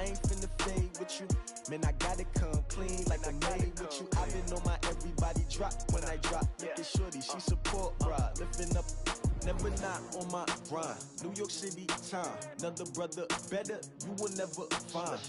I ain't finna fade with you. Man, I gotta come clean like I made with you. I've been on my everybody drop when I drop. Look at shorty, she support, bruh. Lifting up, never not on my grind. New York City time, another brother better, you will never find.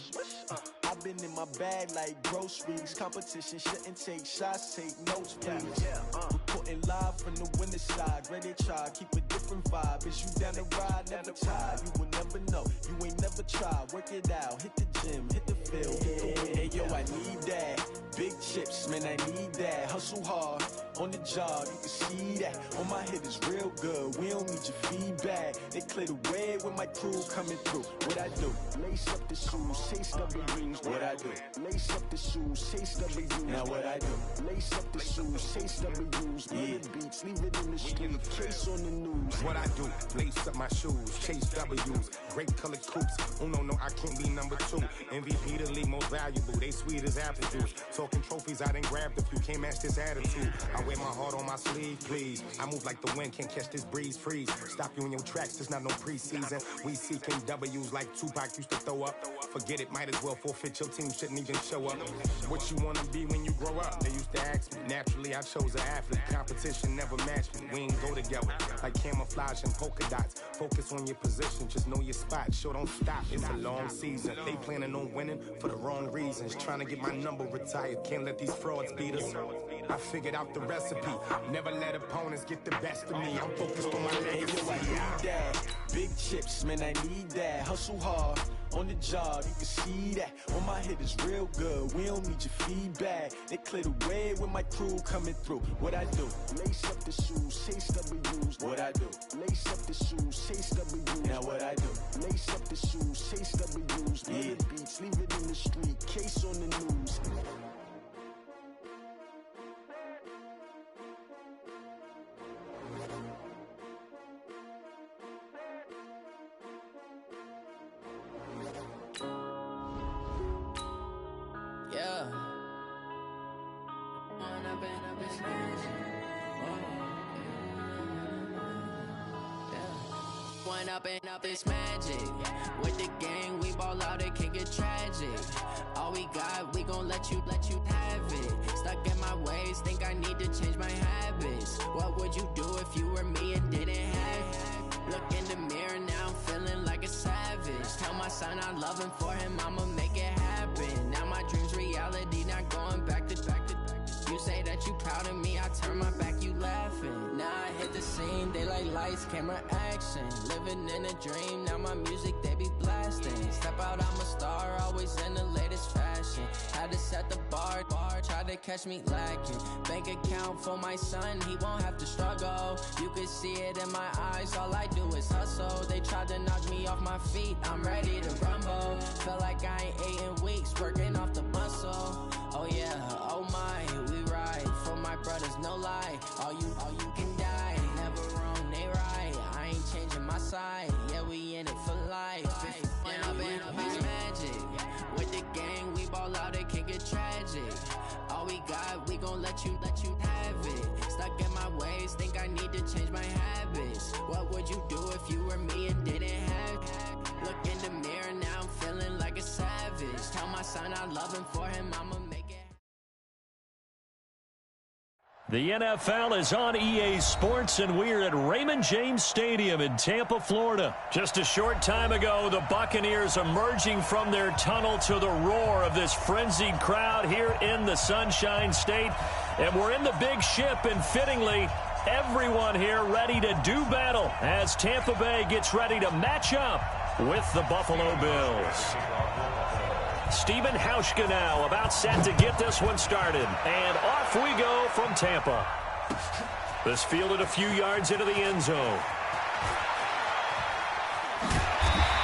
I've been in my bag like groceries. Competition shouldn't take shots, take notes, please. Reporting live from the winter side. Ready to try, keep a different vibe. Is you down the ride, never tired. You will never know, you ain't never tried. Work it out, hit the gym, hit the field, hit the wind. Hey yo, I need that. Big chips, man, I need that. Hustle hard, on the job, you can see that. On my hit is real good, we don't need your feedback. They clear the way when my crew coming through. What I do? Lace up the shoes, chase W's. What I do? Lace up the shoes, chase W's. Now what I do? Lace up the shoes, chase W's. Yeah, beats, leave it in the street, case on the news. What I do? Lace up my shoes, chase W's. Great colored coops. Oh no, I can't be number 2. MVP the league most valuable. They sweet as apple juice. Talking trophies, I done grabbed a few. Can't match this attitude. I wear my heart on my sleeve, please. I move like the wind, can't catch this breeze. Freeze. Stop you in your tracks. There's not no preseason. We seeking W's like Tupac used to throw up. Forget it, might as well forfeit. Your team shouldn't even show up. What you wanna be when you grow up? They used to ask me. Naturally, I chose an athlete. Competition never matched me. We ain't go together like camouflage and polka dots. Focus on your position, just know your spot. Sure, don't stop. It's a long season. They planning on winning for the wrong reasons. Trying to get my number retired. Can't let these frauds beat us. I figured out the recipe. Never let opponents get the best of me. I'm focused on my legacy. I need that. Big chips, man, I need that. Hustle hard, on the job, you can see that. On my hit is real good, we don't need your feedback. They clear the way when my crew coming through. What I do? Lace up the shoes, chase W's. What I do? Lace up the shoes, chase W's. Now what I do? Lace up the shoes, chase W's. Yeah, beats, leave it in the street, case on the news. Up this magic. With the gang, we ball out, it can get tragic. All we got, we gon' let you have it. Stuck in my ways, think I need to change my habits. What would you do if you were me and didn't have it? Look in the mirror, now I'm feeling like a savage. Tell my son I love him, for him I'ma make it happen. Now my dream's reality, not going back to. You say that you proud of me, I turn my back, you laughing. Now I hit the scene, they like lights, camera, action. Living in a dream, now my music, they be blasting. Step out, I'm a star, always in the latest fashion. Had to set the bar, try to catch me lacking. Bank account for my son, he won't have to struggle. You can see it in my eyes, all I do is hustle. They tried to knock me off my feet, I'm ready to rumble. Felt like I ain't ate in weeks, working off the muscle. Oh yeah, oh my, we ride for my brothers, no lie. All you can die, never wrong, they right. I ain't changing my side, yeah, we in it for life. When I've been up is magic. With the gang, we ball out, it can get tragic. All we got, we gon' let you have it. Stuck in my ways, think I need to change my habits. What would you do if you were me and didn't have it? Look in the mirror, now I'm feeling like a savage. Tell my son I love him, for him I'ma make it. The NFL is on EA Sports, and we're at Raymond James Stadium in Tampa, Florida. Just a short time ago, the Buccaneers emerging from their tunnel to the roar of this frenzied crowd here in the Sunshine State. And we're in the big ship, and fittingly, everyone here ready to do battle as Tampa Bay gets ready to match up with the Buffalo Bills. Stephen Hauschka now about set to get this one started. And off we go from Tampa. This fielded a few yards into the end zone.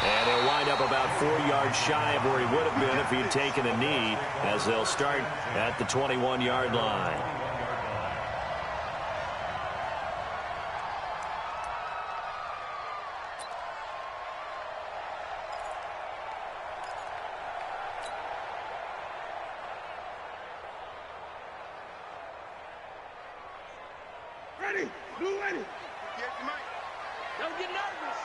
And he'll wind up about 4 yards shy of where he would have been if he'd taken a knee, as they'll start at the 21-yard line. Ready? Blue ready? Yes, Mike. Don't get nervous.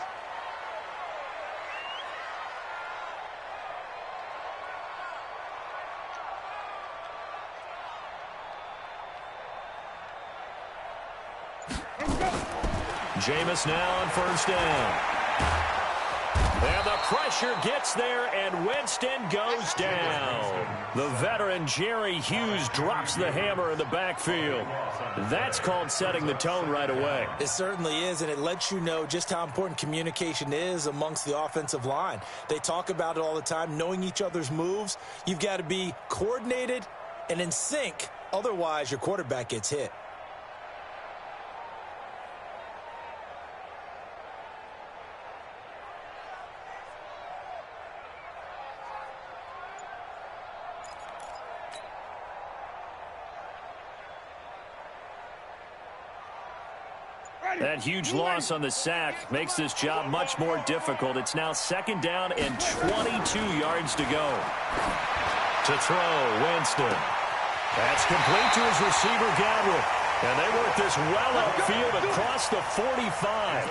Jameis now on first down. And the pressure gets there, and Winston goes down. The veteran Jerry Hughes drops the hammer in the backfield. That's called setting the tone right away. It certainly is, and it lets you know just how important communication is amongst the offensive line. They talk about it all the time, knowing each other's moves. You've got to be coordinated and in sync. Otherwise, your quarterback gets hit. That huge loss on the sack makes this job much more difficult. It's now second down and 22 yards to go. To throw, Winston. That's complete to his receiver, Godwin. And they work this well upfield across the 45.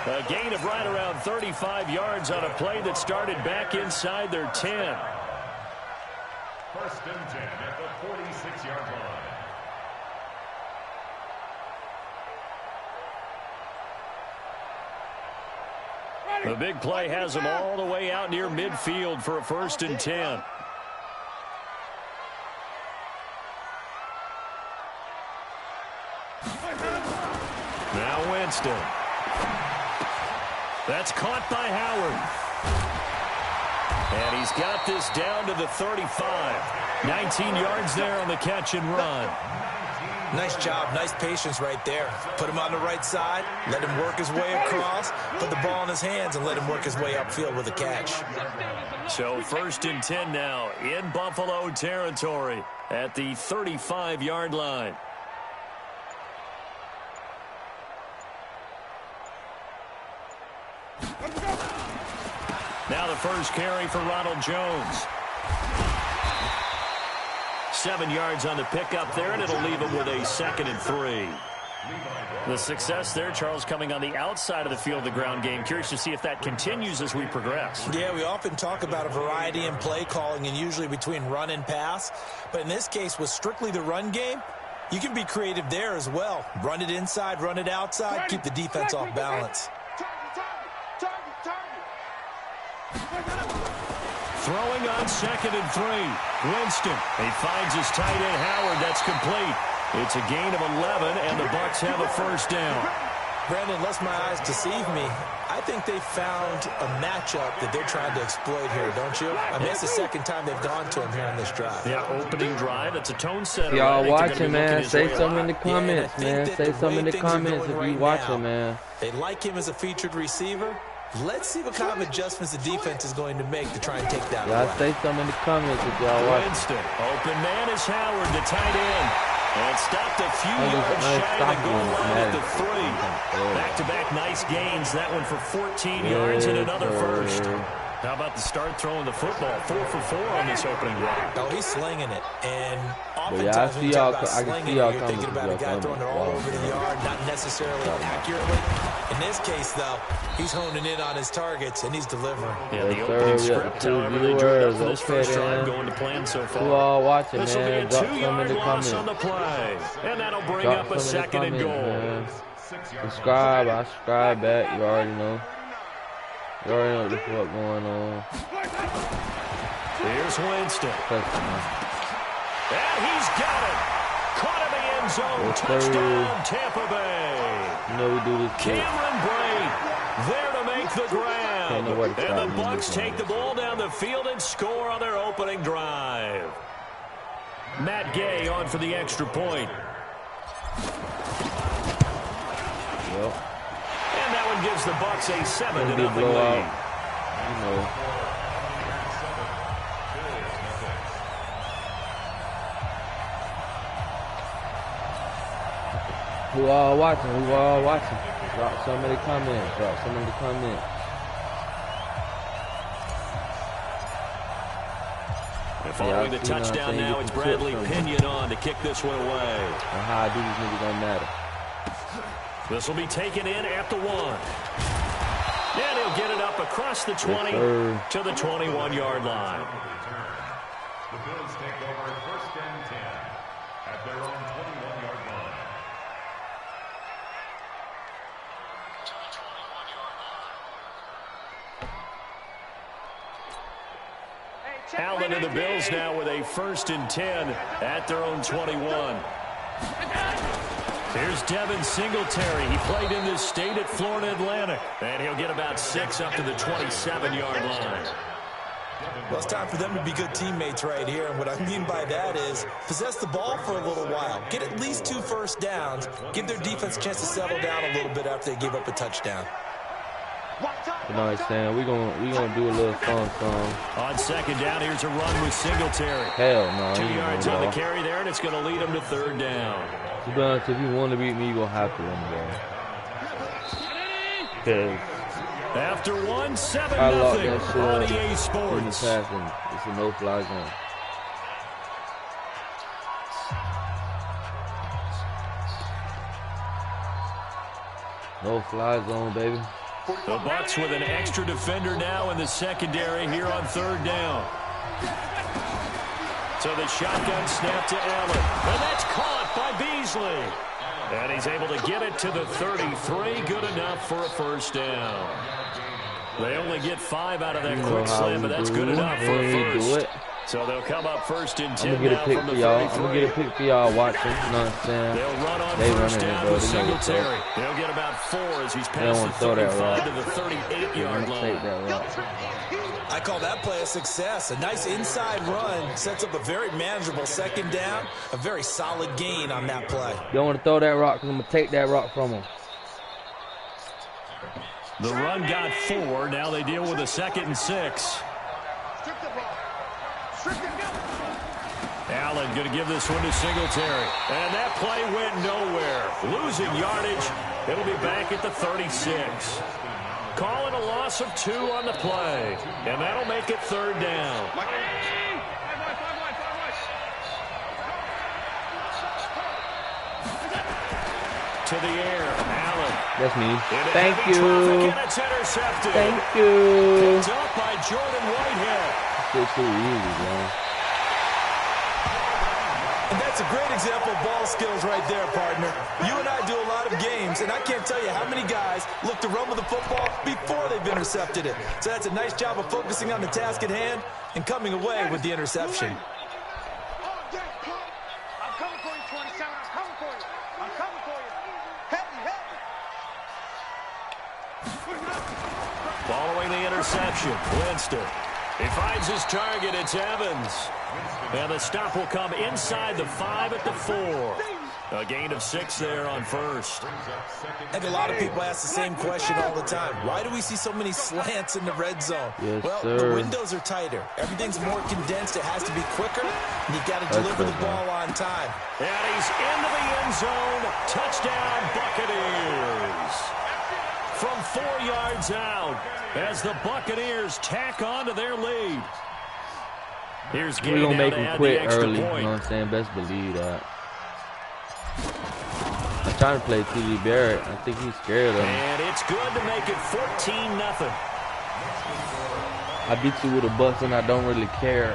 A gain of right around 35 yards on a play that started back inside their 10. First and 10 at the 46-yard line. The big play has them all the way out near midfield for a first and 10. Now Winston. That's caught by Howard. And he's got this down to the 35. 19 yards there on the catch and run. Nice job, nice patience right there. Put him on the right side, let him work his way across, put the ball in his hands, and let him work his way upfield with a catch. So first and 10 now in Buffalo territory at the 35-yard line. Now the first carry for Ronald Jones. 7 yards on the pickup there, and it'll leave him with a second and 3. The success there, Charles, coming on the outside of the field, the ground game. Curious to see if that continues as we progress. Yeah, we often talk about a variety in play calling and usually between run and pass. But in this case, with strictly the run game, you can be creative there as well. Run it inside, run it outside, keep the defense off balance. Throwing on second and 3. Winston. He finds his tight end Howard. That's complete. It's a gain of 11, and the Bucs have a first down. Brandon, lest my eyes deceive me, I think they found a matchup that they're trying to exploit here, don't you? I mean, it's the second time they've gone to him here on this drive. Yeah, opening drive. It's a tone setter. Y'all watching, man. Say something in the comments, man. Say something in the comments if you watching, man. They like him as a featured receiver. Let's see what kind of adjustments the defense is going to make to try and take that away. Y'all say something in the comments if y'all watching. Winston. Open man is Howard, the tight end. And stopped a few yards shy of the goal line at the 3. Back-to-back nice gains. That one for 14 yards and another first. How about the start throwing the football? 4 for 4 on this opening drive. Oh, he's slinging it. And I can see y'all coming. You're thinking about a guy throwing it all over the yard, not necessarily accurately. In this case, though, he's honing in on his targets, and he's delivering. Yeah, the opening script, however, they drew up for this first drive going to plan so far. You all watching, man. This will be a Drop some in 2-yard the loss comments. on the play. And that'll bring up a second and goal. Man. Subscribe. I subscribe back. You already know. You already know what the fuck going on. Here's Winston. And he's got it. Caught in the end zone. Touchdown, Tampa Bay. You know we do this shit. Cameron Braid there to make the grab. And the Bucs take the ball down the field and score on their opening drive. Matt Gay on for the extra point. Yep. And that one gives the Bucs a 7-0 lead. You know. Who all watching? Who all watching? Drop some in the comments. Drop some in the comments. And following the touchdown now, it's Bradley Pinion on to kick this one away. And how I do this nigga don't matter. This will be taken in at the 1. And he'll get it up across the 20 to the 21-yard line. The Bills take over first and 10 at their own 21-yard line. Allen and the Bills now with a 1st and 10 at their own 21. Here's Devin Singletary. He played in this state at Florida Atlantic. And he'll get about 6 up to the 27-yard line. Well, it's time for them to be good teammates right here. And what I mean by that is possess the ball for a little while. Get at least 2 first downs. Give their defense a chance to settle down a little bit after they give up a touchdown. You know what I'm saying? We're gonna do a little something. On 2nd down, here's a run with Singletary. Hell no. 2 yards on the carry there, and it's going to lead him to 3rd down. To be honest, if you want to beat me, you're going to have to win the game. After 1-7 I locked nothing that shit on up EA in the Sports. pass, and it's a no-fly zone. No-fly zone, baby. The Bucs with an extra defender now in the secondary here on 3rd down. So the shotgun snap to Allen. And that's caught by Beasley. And he's able to get it to the 33. Good enough for a 1st down. They only get 5 out of that quick slam, but that's good enough for a 1st. So they'll come up 1st and 10 now from the 33. I'm going to get a pick for y'all watching. You know what I'm saying? They'll run on 1st down with Singletary. They'll get about 4 as he's past the 35 to the 38-yard line. I call that play a success. A nice inside run sets up a very manageable 2nd down. A very solid gain on that play. You don't want to throw that rock because I'm going to take that rock from him. The run got 4. Now they deal with a 2nd and 6. Allen going to give this one to Singletary. And that play went nowhere. Losing yardage. It'll be back at the 36. Calling a loss of 2 on the play. And that'll make it 3rd down. To the air. Allen. That's me. Thank you. And it's intercepted. Thank you. Picked up by Jordan Whitehead. It's too easy, man. And that's a great example of ball skills right there, partner. You and I do a lot of games, and I can't tell you how many guys look to run with the football before they've intercepted it. So that's a nice job of focusing on the task at hand and coming away with the interception. I'm coming for you, 27. I'm coming for you. I'm coming for you. Following the interception, Winston. He finds his target. It's Evans. And the stop will come inside the 5 at the 4. A gain of 6 there on 1st. And a lot of people ask the same question all the time. Why do we see so many slants in the red zone? Yes, well, sir. The windows are tighter. Everything's more condensed. It has to be quicker. And you got to deliver the ball on time. And he's into the end zone. Touchdown, Buccaneers. From 4 yards out as the Buccaneers tack on to their lead. Here's We're going to make him quit early. You know what I'm saying? Best believe that. I'm trying to play T.D. Barrett. I think he's scared of him. And it's good to make it 14-0. I beat you with a bus and I don't really care.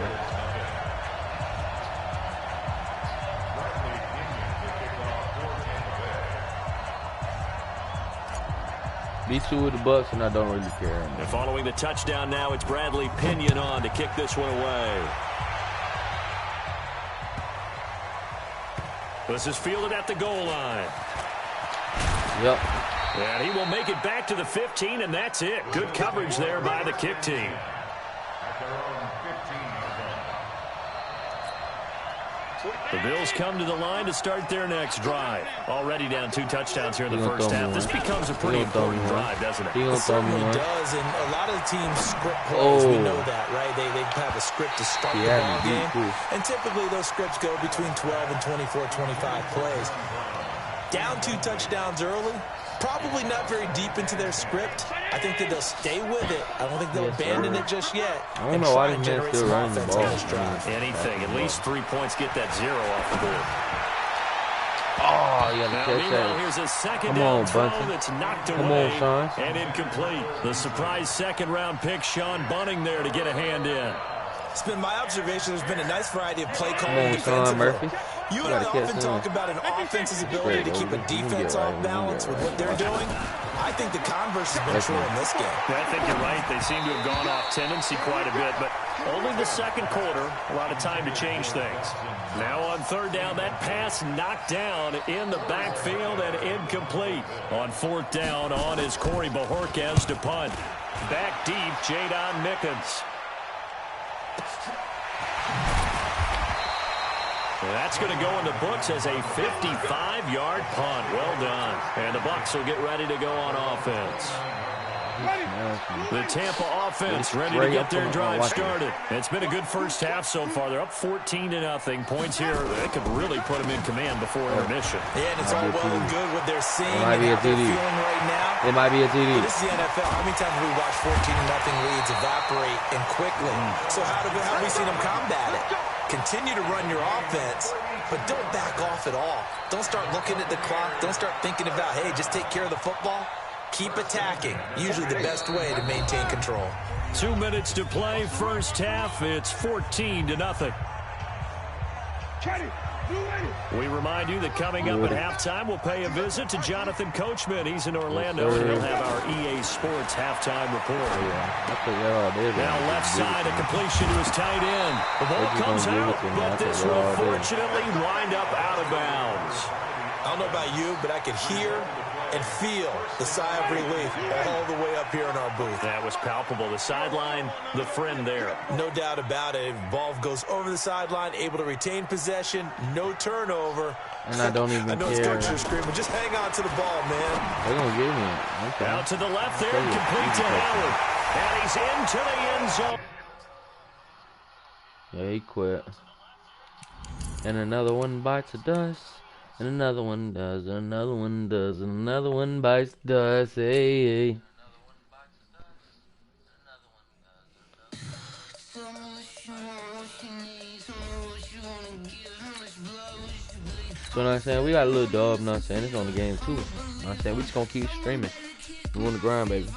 Beat you with the Bucks, and I don't really care. And following the touchdown now, it's Bradley Pinion on to kick this one away. This is fielded at the goal line. Yep. And he will make it back to the 15, and that's it. Good coverage there by the kick team. The Bills come to the line to start their next drive. Already down 2 touchdowns here in the first half. This becomes a pretty important drive, doesn't it? It certainly does, and a lot of the teams script plays. We know that, right? They have a script to start the ball game. And typically those scripts go between 12 and 24, 25 plays. Down 2 touchdowns early. Probably not very deep into their script. I think that they'll stay with it. I don't think they'll abandon it just yet. I don't know why these men still running the ball. Anything, at least 3 points, get that 0 off the board. Oh, yeah, meanwhile, here's a second down throw that's knocked away and incomplete. The surprise second-round pick, Sean Bunting, there to get a hand in. It's been my observation there's been a nice variety of play calling defensively. You and I often talk about an offense's ability to keep a defense off balance with what they're doing. I think the converse has been true in this game. Yeah, I think you're right. They seem to have gone off tendency quite a bit, but only the second quarter, a lot of time to change things. Now on third down, that pass knocked down in the backfield and incomplete. On fourth down, on is Corey Bajorquez to punt. Back deep, Jadon Mickens. That's going to go in the books as a 55-yard punt. Well done. And the Bucs will get ready to go on offense. The Tampa offense ready to get their drive started. It's been a good first half so far. They're up 14-0. Points here. They could really put them in command before intermission. Yeah, and it's all well and good what they're seeing and how they're feeling right now. It might be a TD. This is the NFL. How many times have we watched 14-0 leads evaporate and quickly? So how have we seen them combat it? Continue to run your offense, but don't back off at all. Don't start looking at the clock. Don't start thinking about, hey, just take care of the football. Keep attacking. Usually the best way to maintain control. 2 minutes to play. First half, it's 14-0. We remind you that coming up at halftime, we'll pay a visit to Jonathan Coachman. He's in Orlando, and he'll have our EA Sports halftime report. Now left side, a completion to his tight end. The ball comes out, but this will fortunately wind up out of bounds. I don't know about you, but I could hear and feel the sigh of relief all the way up here in our booth. That was palpable. The sideline, the friend there. No doubt about it. Ball goes over the sideline, able to retain possession, no turnover. And I don't even care. I know coaches are screaming, just hang on to the ball, man. They're going to give me it. Okay. Out to the left there, complete to Howard. And he's into the end zone. Yeah, he quit. And another one bites the dust. And another one does, and another one does, and another one bites dust. Hey, hey. So, what I'm saying, we got a little dub, you know what I'm saying? It's on the game, too. You know what I'm saying? We just gonna keep streaming. We on the grind, baby.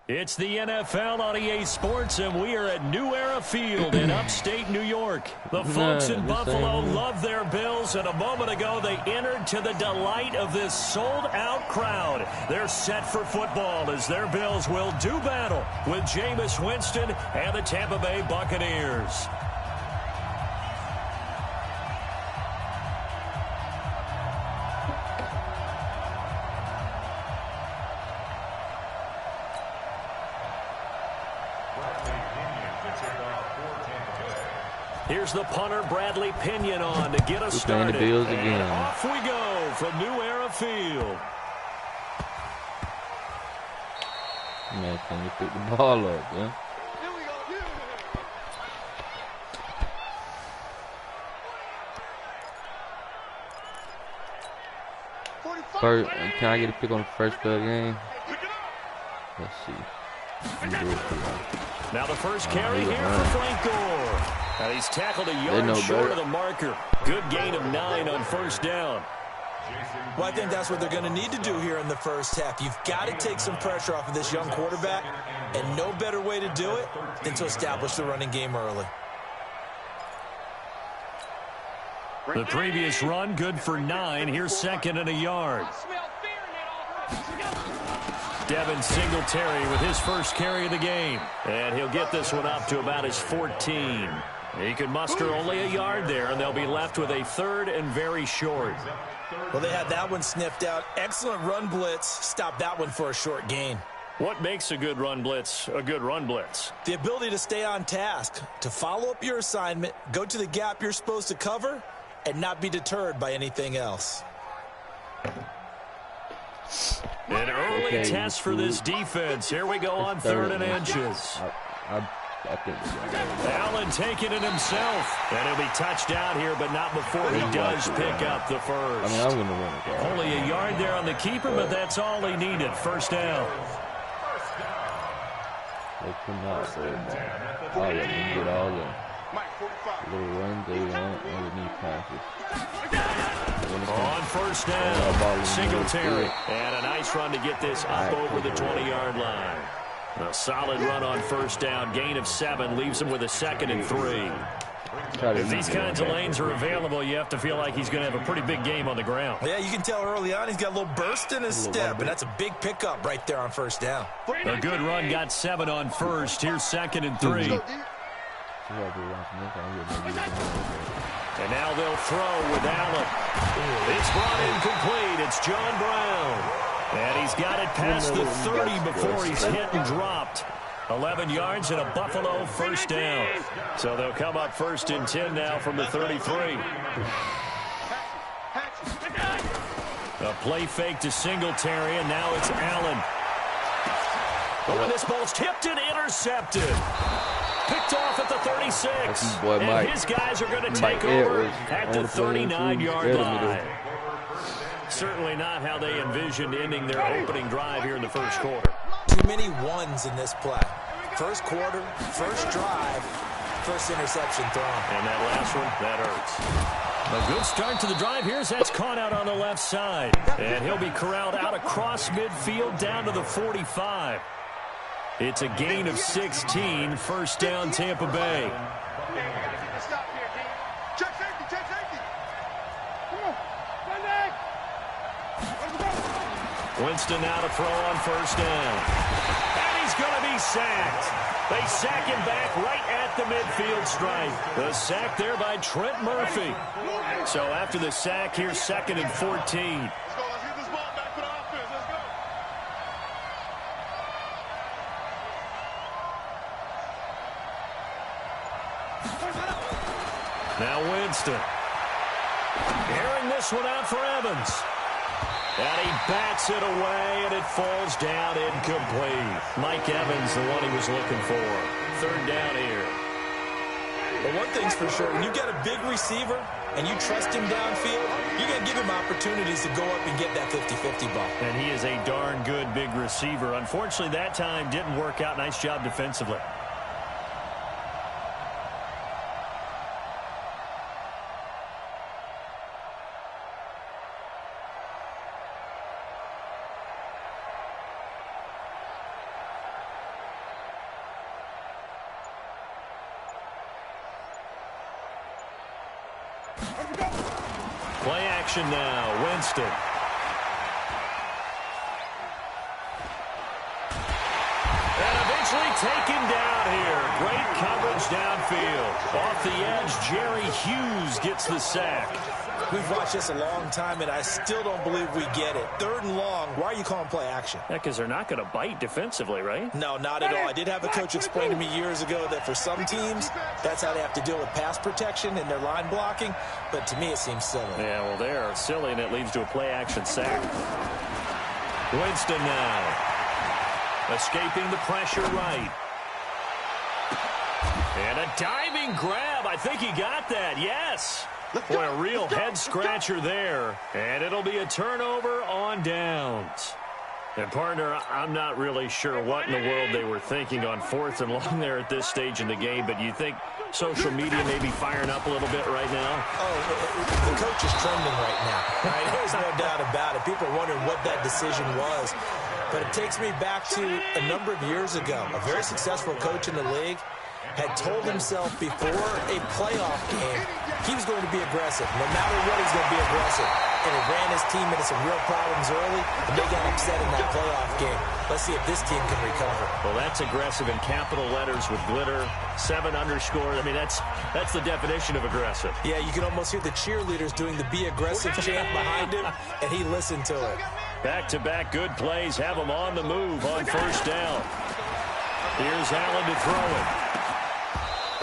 It's the NFL on EA Sports, and we are at New Era Field in upstate New York. The folks in Buffalo love their Bills, and a moment ago they entered to the delight of this sold-out crowd. They're set for football as their Bills will do battle with Jameis Winston and the Tampa Bay Buccaneers. Here's the punter, Bradley Pinion, on to get us started. The Bills again. And off we go from New Era Field. Man, can you pick the ball up, yeah? First, can I get a pick on the first play of the game? Let's see. Now the first carry here for Frank Gore. Now he's tackled a yard short of the marker. Good gain of 9 on first down. Well, I think that's what they're going to need to do here in the first half. You've got to take some pressure off of this young quarterback, and no better way to do it than to establish the running game early. The previous run, good for 9. Here's second and a yard. Devin Singletary with his first carry of the game. And he'll get this one up to about his 14. He can muster only a yard there, and they'll be left with a third and very short. Well, they had that one sniffed out. Excellent run blitz. Stop that one for a short gain. What makes a good run blitz a good run blitz? The ability to stay on task, to follow up your assignment, go to the gap you're supposed to cover, and not be deterred by anything else. An early test for this defense. Here we go on 3rd and inches. I think Allen taking it himself. And he'll be touched out here, but not before he does pick up the first. I mean, I'm going to win it. Only a yard there on the keeper, but that's all he needed. 1st down. They cannot say that. Oh, yeah, you get all the little runs they want underneath passes. On 1st down, Singletary. And a nice run to get this up over the 20-yard line. A solid run on 1st down. Gain of 7 leaves him with a 2nd and 3. If these kinds of lanes are available, you have to feel like he's going to have a pretty big game on the ground. Yeah, you can tell early on he's got a little burst in his step, and that's a big pickup right there on 1st down. A good run got 7 on 1st. Here's 2nd and 3. And now they'll throw with Allen. It's brought incomplete. It's John Brown. And he's got it past the 30 before he's hit and dropped. 11 yards and a Buffalo 1st down. So they'll come up 1st and 10 now from the 33. A play fake to Singletary, and now it's Allen. Oh, this ball's tipped and intercepted. Picked off at the 36. And his guys are going to take over at the 39-yard line. Certainly not how they envisioned ending their opening drive here in the 1st quarter. Too many ones in this play. 1st quarter, 1st drive, 1st interception thrown. And that last one, that hurts. A good start to the drive. Here's that's caught out on the left side. And he'll be corralled out across midfield down to the 45. It's a gain of 16. 1st down, Tampa Bay. Winston now to throw on 1st down. And he's going to be sacked. They sack him back right at the midfield stripe. The sack there by Trent Murphy. So after the sack, here's 2nd and 14. Now Winston. Airing this one out for Evans. And he bats it away, and it falls down incomplete. Mike Evans, the one he was looking for. 3rd down here. But one thing's for sure, when you get a big receiver and you trust him downfield, you're going to give him opportunities to go up and get that 50-50 ball. And he is a darn good big receiver. Unfortunately, that time didn't work out. Nice job defensively. Play action now, Winston. And eventually taken down here. Great coverage downfield. Off the edge, Jerry Hughes gets the sack. We've watched this a long time, and I still don't believe we get it. 3rd and long, why are you calling play action? Yeah, because they're not going to bite defensively, right? No, not at all. I did have a coach explain to me years ago that for some teams, that's how they have to deal with pass protection and their line blocking. But to me, it seems silly. Yeah, well, they're silly, and it leads to a play action sack. Winston now. Escaping the pressure right. And a diving grab. I think he got that. Yes. Boy, a real head-scratcher there. And it'll be a turnover on downs. And, partner, I'm not really sure what in the world they were thinking on 4th and long there at this stage in the game, but you think social media may be firing up a little bit right now? Oh, the coach is trending right now. Right? There's no doubt about it. People are wondering what that decision was. But it takes me back to a number of years ago. A very successful coach in the league had told himself before a playoff game he was going to be aggressive. No matter what, he's going to be aggressive. And it ran his team into some real problems early, and they got upset in that playoff game. Let's see if this team can recover. Well, that's aggressive in capital letters with glitter, 7 underscore. I mean, that's the definition of aggressive. Yeah, you can almost hear the cheerleaders doing the be aggressive chant behind him, and he listened to it. Back-to-back good plays have him on the move on 1st down. Here's Allen to throw it.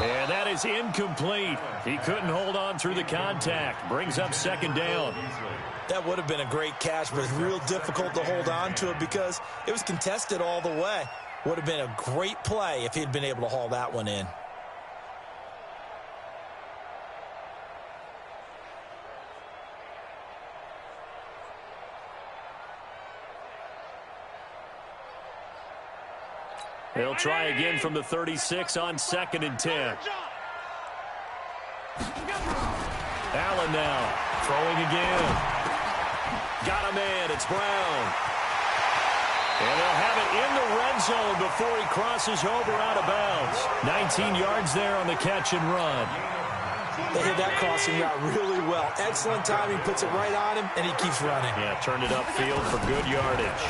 And that is incomplete. He couldn't hold on through the contact. Brings up second down. That would have been a great catch, but it's real difficult to hold on to it because it was contested all the way. Would have been a great play if he'd been able to haul that one in. They'll try again from the 36 on 2nd and 10. Allen now throwing again. Got a man. It's Brown. And they'll have it in the red zone before he crosses over out of bounds. 19 yards there on the catch and run. They hit that crossing route really well. Excellent timing, puts it right on him, and he keeps running. Yeah, turned it upfield for good yardage.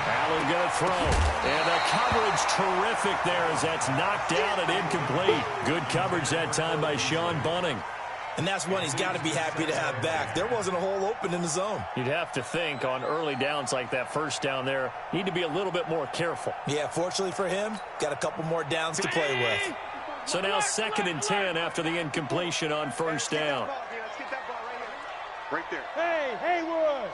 Allen going to throw. And the coverage terrific there as that's knocked down and incomplete. Good coverage that time by Sean Bunning. And that's one he's got to be happy to have back. There wasn't a hole open in the zone. You'd have to think on early downs like that first down there, need to be a little bit more careful. Yeah, fortunately for him, got a couple more downs to play with. So now 2nd and 10 after the incompletion on first down. Right there. Hey, Haywood!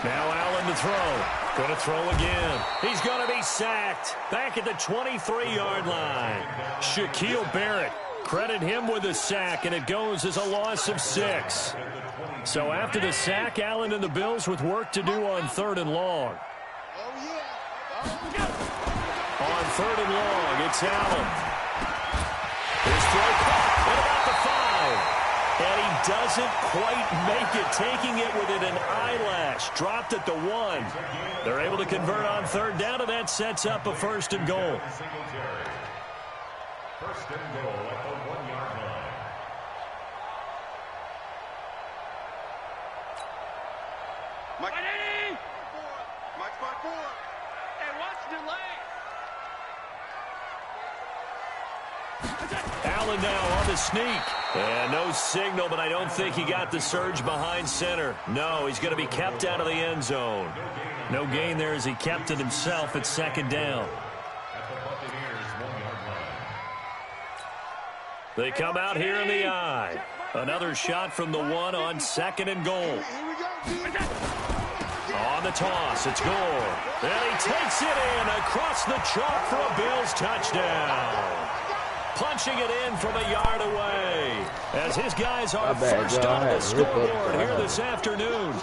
Now Allen to throw. Going to throw again. He's going to be sacked. Back at the 23-yard line. Shaquille Barrett. Credit him with a sack, and it goes as a loss of 6. So after the sack, Allen and the Bills with work to do on 3rd and long. On 3rd and long, it's Allen. His throw caught at about the 5. And he doesn't quite make it, taking it within an eyelash. Dropped at the 1. They're able to convert on 3rd down, and that sets up a 1st and goal. 1st and goal at the 1-yard line. Mike, Mike spot 4. And watch delay. Allen now on the sneak. And no signal, but I don't think he got the surge behind center. No, he's going to be kept out of the end zone. No gain there as he kept it himself at 2nd down. They come out here in the eye. Another shot from the 1 on 2nd and goal. On the toss, it's Gore. And he takes it in across the chalk for a Bills touchdown. Punching it in from a yard away. As his guys are first on the scoreboard here this afternoon.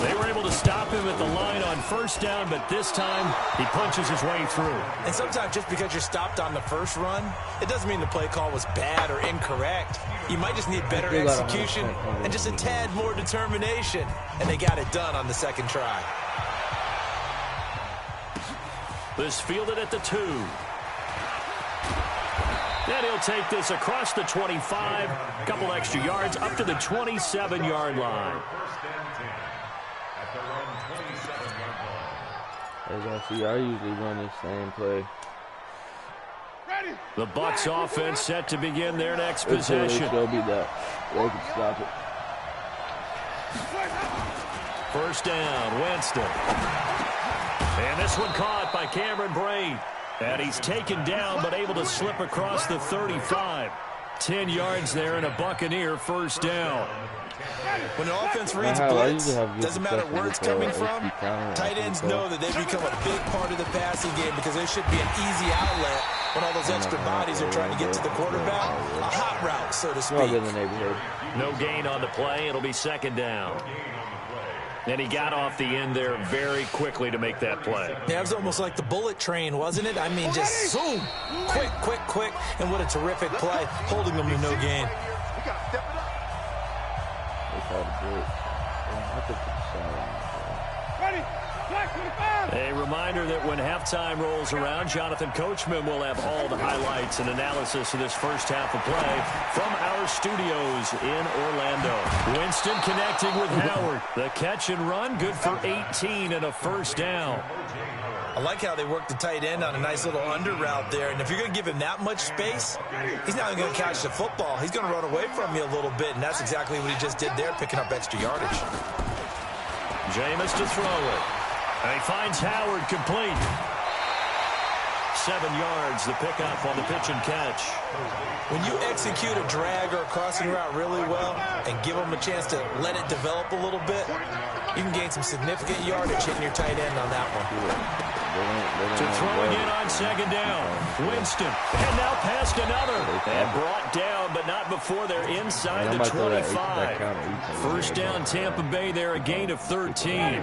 They were able to stop him at the line on 1st down, but this time he punches his way through. And sometimes just because you're stopped on the first run, it doesn't mean the play call was bad or incorrect. You might just need better execution and just a tad more determination. And they got it done on the 2nd try. This fielded at the 2. And he'll take this across the 25, a couple extra yards, up to the 27-yard line. As I see, I usually run the same play. The Bucs offense set to begin their next possession. They'll be that. They can stop it. 1st down, Winston. And this one caught by Cameron Brate. And he's taken down, but able to slip across the 35. 10 yards there and a Buccaneer 1st down. When an offense reads blitz, doesn't matter where it's coming from, tight ends know that they become a big part of the passing game because there should be an easy outlet when all those extra bodies are trying to get to the quarterback. A hot route, so to speak. No gain on the play. It'll be 2nd down. And he got off the end there very quickly to make that play. Yeah, it was almost like the bullet train, wasn't it? I mean, just zoom, quick, quick, quick, and what a terrific play, holding them to no gain. A reminder that when halftime rolls around, Jonathan Coachman will have all the highlights and analysis of this first half of play from our studios in Orlando. Winston connecting with Howard. The catch and run, good for 18 and a 1st down. I like how they work the tight end on a nice little under route there. And if you're going to give him that much space, he's not even going to catch the football. He's going to run away from you a little bit, and that's exactly what he just did there, picking up extra yardage. Jameis to throw it. And he finds Howard complete. 7 yards, the pickup on the pitch and catch. When you execute a drag or a crossing route really well and give them a chance to let it develop a little bit, you can gain some significant yardage hitting your tight end on that one. To throw again on second down. Winston. And now past another. And brought down, but not before they're inside the 25. First down, Tampa Bay there, a gain of 13.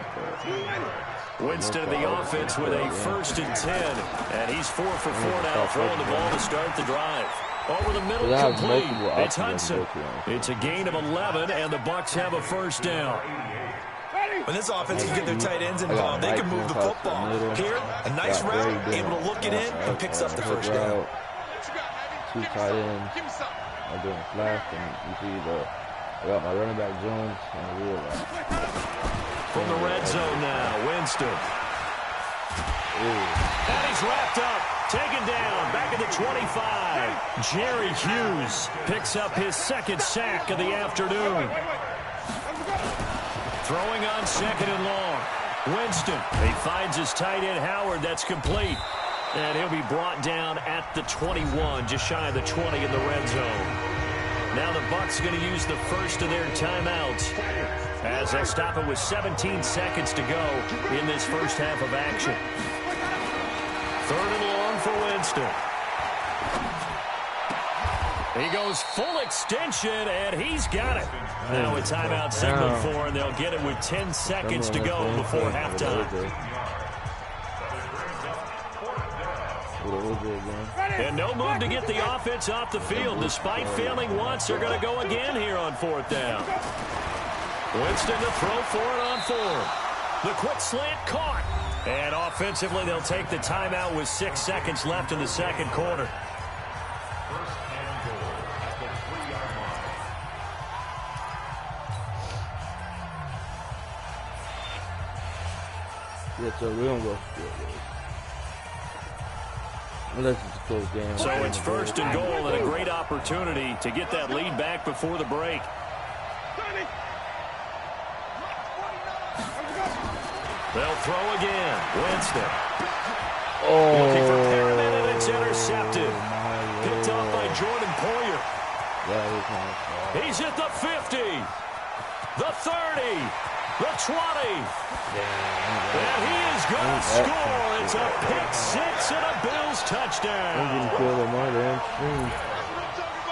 Winston in the offense with a 1st and 10. And he's 4 for 4 now, throwing the ball to start the drive. Over the middle, complete. It's Hudson. It's a gain of 11, and the Bucs have a first down. When this offense can get their tight ends involved, they can move the football. Here, a nice route, able to look it in, and picks up the first down. 2 tight ends. I'm doing flash, and you see I got my running back Jones and the real From the red zone now, Winston. And he's wrapped up. Taken down, back at the 25. Jerry Hughes picks up his 2nd sack of the afternoon. Throwing on 2nd and long. Winston, he finds his tight end Howard. That's complete. And he'll be brought down at the 21, just shy of the 20 in the red zone. Now the Bucs going to use the first of their timeouts as they stop it with 17 seconds to go in this first half of action. 3rd and long for Winston. He goes full extension, and he's got it. Now a timeout signal for, and they'll get it with 10 seconds to go before halftime. And no move to get the offense off the field. Despite failing once, they're going to go again here on 4th down. Winston to throw for it on 4th. The quick slant caught. And offensively, they'll take the timeout with 6 seconds left in the second quarter. So we don't go. Unless it's a close game. So it's 1st and goal and a great opportunity to get that lead back before the break. They'll throw again. Winston. Looking for Perriman, and it's intercepted. Picked off by Jordan Poyer. He's at the 50. The 30. The 20. And he is going to score. It's a pick 6 and a Bills touchdown.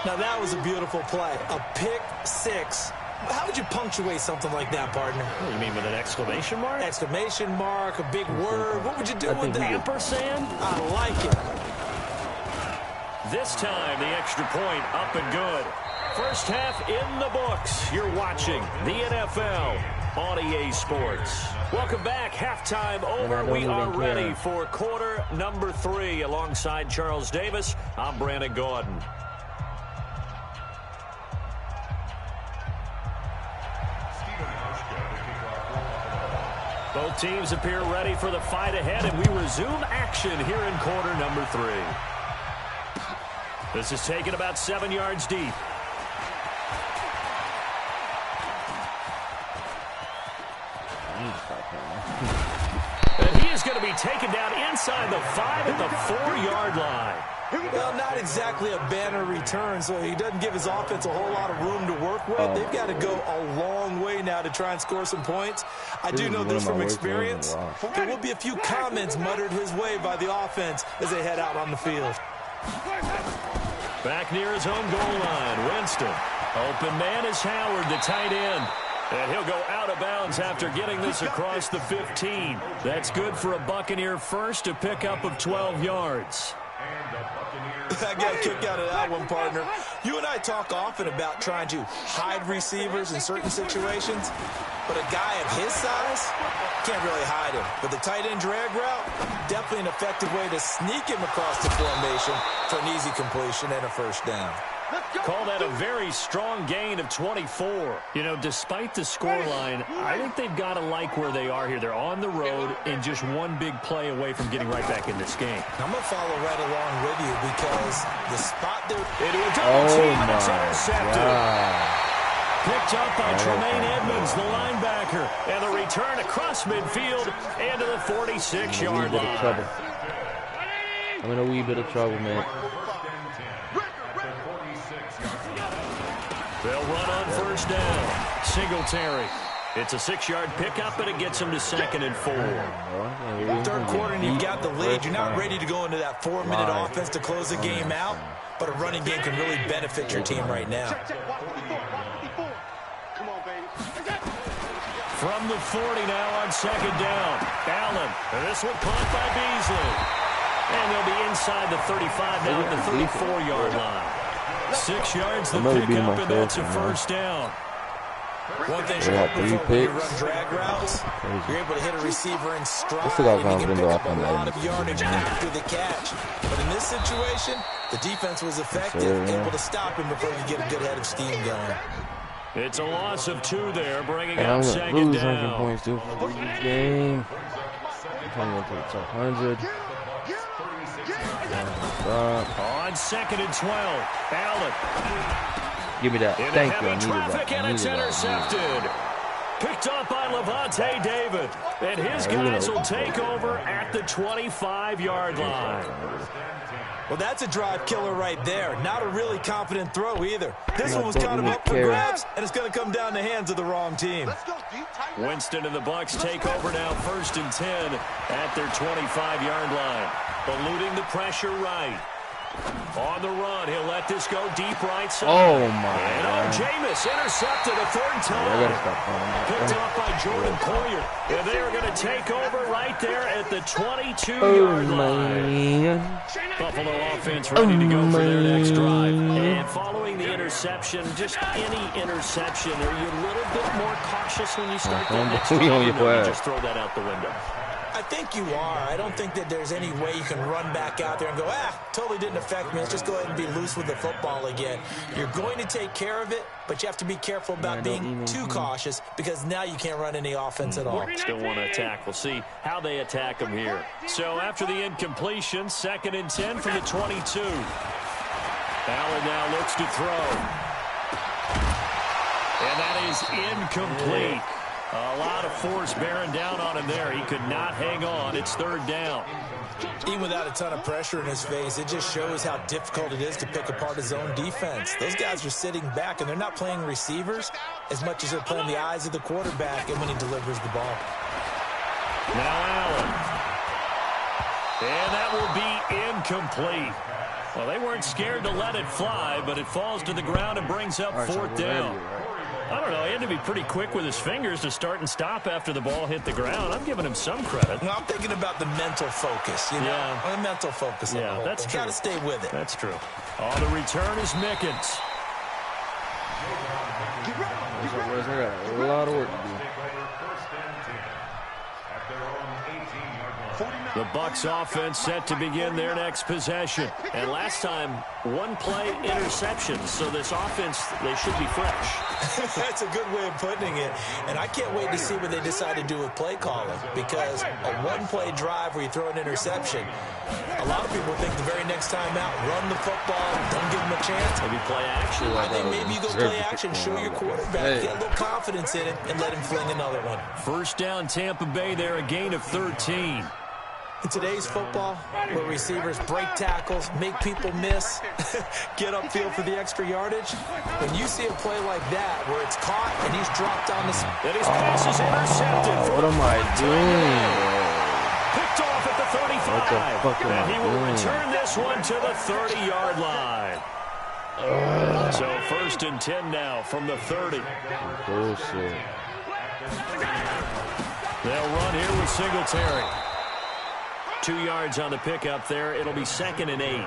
Now that was a beautiful play. A pick 6. How would you punctuate something like that, partner? What, you mean with an exclamation mark? Exclamation mark, a big word. What would you do with that? Ampersand? I like it. This time, the extra point up and good. First half in the books. You're watching the NFL on EA Sports. Welcome back. Halftime over. We are ready for quarter number 3. Alongside Charles Davis, I'm Brandon Gordon. Both teams appear ready for the fight ahead, and we resume action here in quarter number 3. This is taken about 7 yards deep. And he is going to be taken down inside the 5 at the 4-yard line. Well, not exactly a banner return, so he doesn't give his offense a whole lot of room to work with. They've got to go a long way now to try and score some points. I do know this from experience. There will be a few comments muttered his way by the offense as they head out on the field. Back near his own goal line, Winston. Open man is Howard, the tight end. And he'll go out of bounds after getting this across the 15. That's good for a Buccaneer first, a pickup of 12 yards. I got a kick out of that one, partner. You and I talk often about trying to hide receivers in certain situations, but a guy of his size can't really hide him. But the tight end drag route, definitely an effective way to sneak him across the formation for an easy completion and a first down. Call that a very strong gain of 24. You know, despite the scoreline, I think they've got to like where they are here. They're on the road and just one big play away from getting right back in this game. I'm going to follow right along with you because the spot there... Into a double team, and it's intercepted. Picked up by Tremaine Edmonds, the linebacker. And the return across midfield and to the 46-yard line. I'm in a wee bit of trouble, man. They'll run on first down. Singletary. It's a 6-yard pickup, and it gets him to 2nd and 4. Third quarter, and you've got the lead. You're not ready to go into that 4-minute offense to close the game out, but a running game can really benefit your team right now. From the 40 now on 2nd down. Allen. This one caught by Beasley. And they'll be inside the 35 now at the 34-yard line. 6 yards to pick up, and that's a first down. One thing you're hoping for when you run drag routes, you're able to hit a receiver in stride, and you can pick up a lot of yardage after the catch. But in this situation, the defense was effective, able to stop him before you get a good head of steam going. It's a loss of 2 there, bringing up 2nd down. Points too for this game. Coming into the top 100. On 2nd and 12, Allen. Give me that. Thank you. I needed traffic, that. And it's intercepted. Picked up by Levante David. And his guys will take over at the 25-yard line. Well, that's a drive killer right there. Not a really confident throw either. This one was kind of up for grabs, and it's going to come down the hands of the wrong team. Winston and the Bucs take over now 1st and 10 at their 25-yard line. Eluding the pressure right. On the run, he'll let this go deep right side. Oh, my God. And Jameis intercepted a 3rd time. Picked off by Jordan Poyer. And they are going to take over right there at the 22-yard line. Buffalo offense ready to go for their next drive. And following the interception, just any interception, are you a little bit more cautious when you start the next drive? Or you just throw that out the window? I think you are. I don't think that there's any way you can run back out there and go, totally didn't affect me. Let's just go ahead and be loose with the football again. You're going to take care of it, but you have to be careful about being too cautious because now you can't run any offense at all. Still want to attack. We'll see how they attack them here. So after the incompletion, 2nd and 10 from the 22. Allen now looks to throw. And that is incomplete. A lot of force bearing down on him there. He could not hang on. It's 3rd down. Even without a ton of pressure in his face, it just shows how difficult it is to pick apart his own defense. Those guys are sitting back, and they're not playing receivers as much as they're playing the eyes of the quarterback and when he delivers the ball. Now Allen. And that will be incomplete. Well, they weren't scared to let it fly, but it falls to the ground and brings up 4th down. I don't know. He had to be pretty quick with his fingers to start and stop after the ball hit the ground. I'm giving him some credit. Well, I'm thinking about the mental focus. You know, the mental focus. Yeah, that's true. Got to stay with it. That's true. On the return is Mickens. I got a lot of work to do. The Bucs offense set to begin their next possession. And last time, 1-play interception. So this offense, they should be fresh. That's a good way of putting it. And I can't wait to see what they decide to do with play calling. Because a 1-play drive where you throw an interception, a lot of people think the very next time out, run the football, don't give them a chance. Maybe play action. I think maybe you go play action, show your quarterback, get a little confidence in it, and let him fling another one. 1st down, Tampa Bay there, a gain of 13. In today's football, where receivers break tackles, make people miss, get upfield for the extra yardage, when you see a play like that where it's caught and he's dropped on the... And his pass is intercepted. What am I doing? Picked off at the 35. And he will return this one to the 30-yard line. So 1st and 10 now from the 30. Bullshit. They'll run here with Singletary. 2 yards on the pickup there. It'll be 2nd and 8.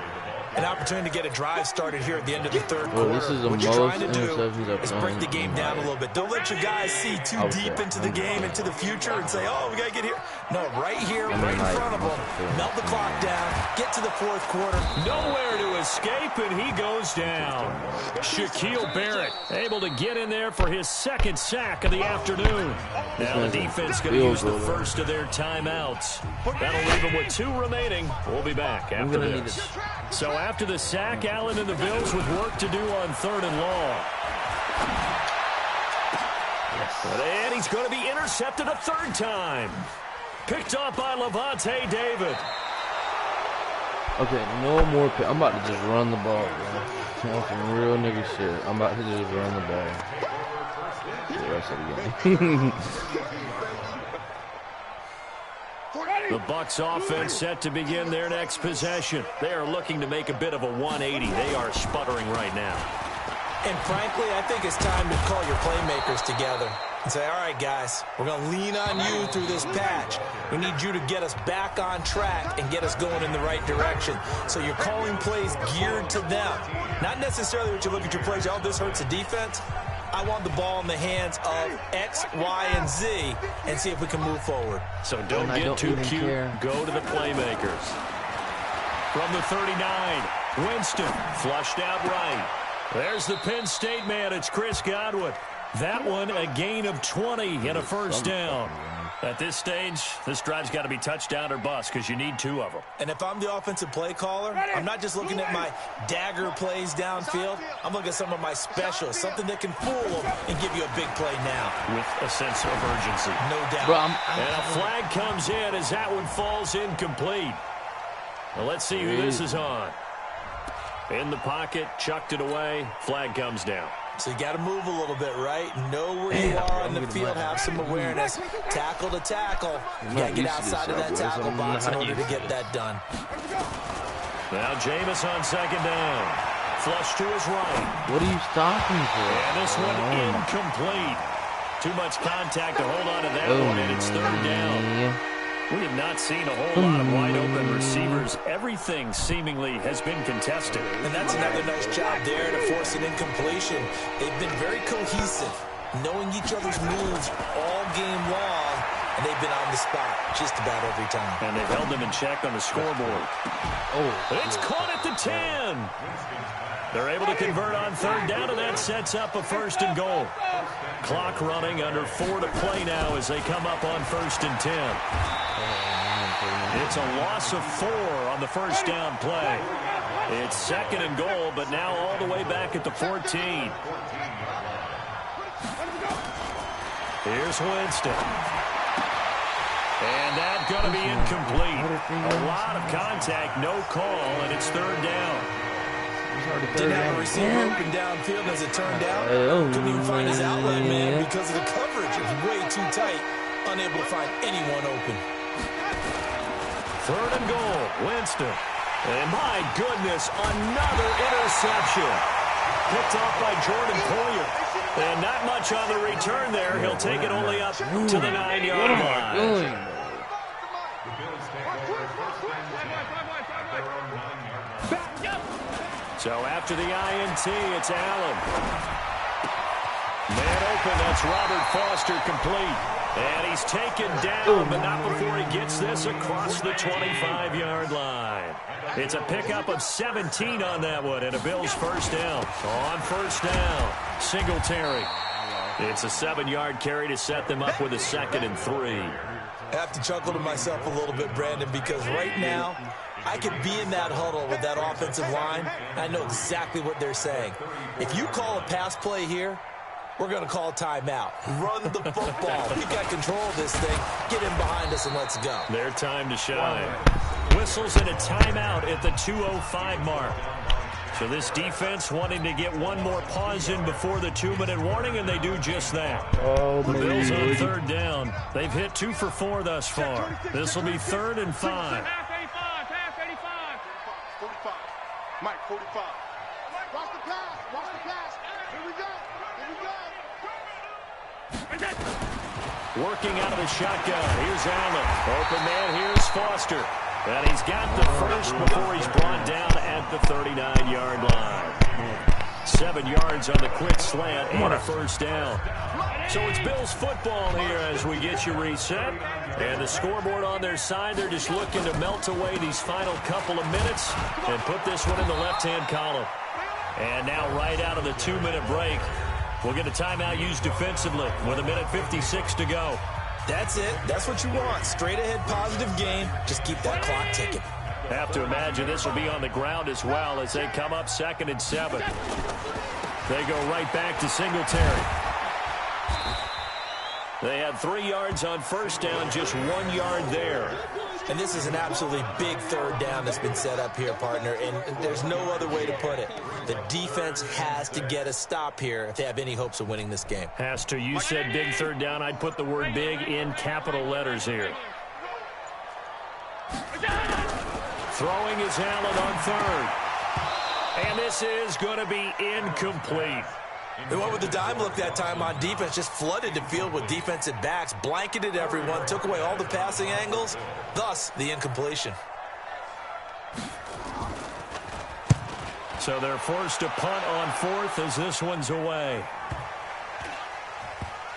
An opportunity to get a drive started here at the end of the 3rd quarter. This is the what you're trying to do interceptions is break the game down a little bit. Don't let your guys see too deep into the game, into the future, and say, oh, we got to get here. No, right here, right in front of them. Melt the clock down. Get to the 4th quarter. Nowhere to escape, and he goes down. Shaquille Barrett able to get in there for his 2nd sack of the afternoon. Now the defense going to use the first of their timeouts. That'll leave them with 2 remaining. We'll be back after this. So after the sack, Allen and the Bills with work to do on 3rd and long. And he's going to be intercepted a 3rd time. Picked up by Levante David. Okay, no more. I'm about to just run the ball, bro. On some real nigga shit. I'm about to just run the ball. The rest of the game. The Bucs offense set to begin their next possession. They are looking to make a bit of a 180. They are sputtering right now. And frankly, I think it's time to call your playmakers together and say, all right, guys, we're going to lean on you through this patch. We need you to get us back on track and get us going in the right direction. So you're calling plays geared to them. Not necessarily what you look at your plays, oh, this hurts the defense. I want the ball in the hands of X, Y, and Z and see if we can move forward. So don't get too cute. Go to the playmakers. From the 39, Winston flushed out right. There's the Penn State man. It's Chris Godwin. That one, a gain of 20 and a first down. At this stage, this drive's got to be touchdown or bust because you need 2 of them. And if I'm the offensive play caller, I'm not just looking at my dagger plays downfield. I'm looking at some of my specials, something that can fool them and give you a big play now. With a sense of urgency. No doubt. Bro, and a flag comes in as that one falls incomplete. Well, let's see who this is on. In the pocket, chucked it away, flag comes down. So you got to move a little bit, right? Know where you are on the field, have some awareness. Tackle to tackle. You got to get outside of that tackle box in order to get that done. Now Jameis on second down. Flush to his right. What are you stopping for? And this one incomplete. Too much contact to hold on to that one, and it's third down. We have not seen a whole lot of wide-open receivers. Everything seemingly has been contested. And that's another nice job there to force an incompletion. They've been very cohesive, knowing each other's moves all game long, and they've been on the spot just about every time. And they've held them in check on the scoreboard. Oh, it's caught at the 10. They're able to convert on third down, and that sets up a first and goal. Clock running, under 4 to play now as they come up on first and 10. It's a loss of 4 on the first down play. It's second and goal, but now all the way back at the 14. Here's Winston. And that's going to be incomplete. A lot of contact, no call, and it's third down. Didn't have a receiver open downfield as it turned out. Couldn't even find his outlet man because of the coverage. It was way too tight. Unable to find anyone open. Third and goal, Winston. And my goodness, another interception. Picked off by Jordan Poyer. And not much on the return there. He'll take it only up to the 9-yard line. So after the INT, it's Allen. Man open, that's Robert Foster complete. And he's taken down, but not before he gets this across the 25-yard line. It's a pickup of 17 on that one, and a Bills first down. On first down, Singletary. It's a 7-yard carry to set them up with a 2nd and 3. I have to chuckle to myself a little bit, Brandon, because right now, I could be in that huddle with that offensive line, and I know exactly what they're saying. If you call a pass play here, we're going to call timeout. Run the football. We've got control of this thing. Get in behind us and let's go. Their time to shine. Whistles and a timeout at the 2:05 mark. So this defense wanting to get one more pause in before the 2-minute warning, and they do just that. The Bills on third down. They've hit 2 for 4 thus far. This will be 3rd and 5. Mike, 45. Watch the pass. Watch the pass. Here we go. Here we go. Working out of the shotgun. Here's Allen. Open man. Here's Foster. And he's got the first before he's brought down at the 39-yard line. 7 yards on the quick slant and a first down. So it's Bills football here as we get you reset. And the scoreboard on their side, they're just looking to melt away these final couple of minutes and put this one in the left-hand column. And now right out of the 2-minute break, we'll get a timeout used defensively with 1:56 to go. That's it. That's what you want. Straight ahead positive game. Just keep that clock ticking. Have to imagine this will be on the ground as well as they come up 2nd and 7. They go right back to Singletary. They had 3 yards on first down, just 1 yard there. And this is an absolutely big third down that's been set up here, partner, and there's no other way to put it. The defense has to get a stop here if they have any hopes of winning this game. Has to. You said big third down. I'd put the word big in capital letters here. Throwing is Allen on third. And this is going to be incomplete. They went with the dime look that time on defense, just flooded the field with defensive backs, blanketed everyone, took away all the passing angles, thus the incompletion. So they're forced to punt on fourth as this one's away.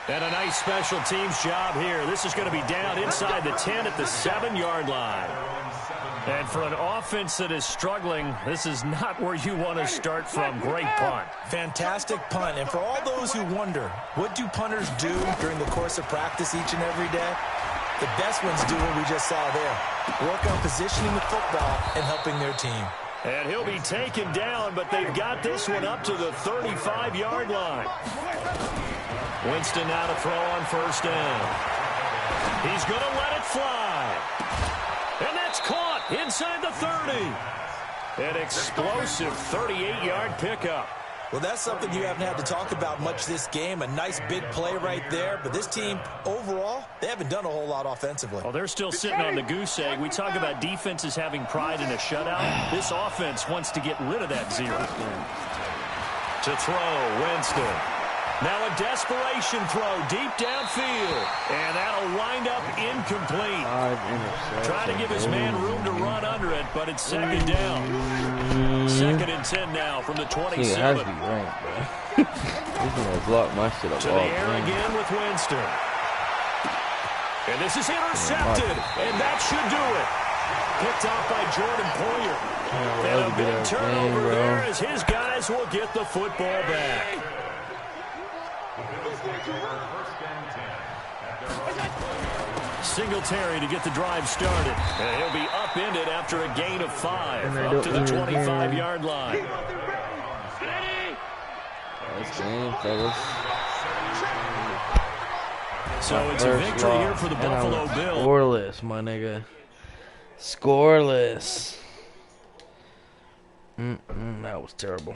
And a nice special teams job here. This is going to be down inside the 10 at the 7-yard line. And for an offense that is struggling, this is not where you want to start from. Great punt. Fantastic punt. And for all those who wonder, what do punters do during the course of practice each and every day? The best ones do what we just saw there. Work on positioning the football and helping their team. And he'll be taken down, but they've got this one up to the 35-yard line. Winston now to throw on first down. He's going to let it fly. And that's caught inside the 30. An explosive 38-yard pickup. Well, that's something you haven't had to talk about much this game. A nice big play right there. But this team, overall, they haven't done a whole lot offensively. Well, they're still sitting on the goose egg. We talk about defenses having pride in a shutout. This offense wants to get rid of that zero. To throw, Winston. Now a desperation throw deep downfield. And that'll wind up incomplete. Trying to give his man room to run under it, but it's second down. Second and 10 now from the 27. It has to be ranked, bro. He's going to block my shit up. To the air again with Winston. And this is intercepted. And that should do it. Picked off by Jordan Poyer. And a big turnover there as his guys will get the football back. Singletary to get the drive started. And he'll be upended after a gain of 5 up to the 25-yard line. Nice game, fellas. So it's a victory here for the Buffalo Bills. Scoreless, my nigga. Scoreless. That was terrible.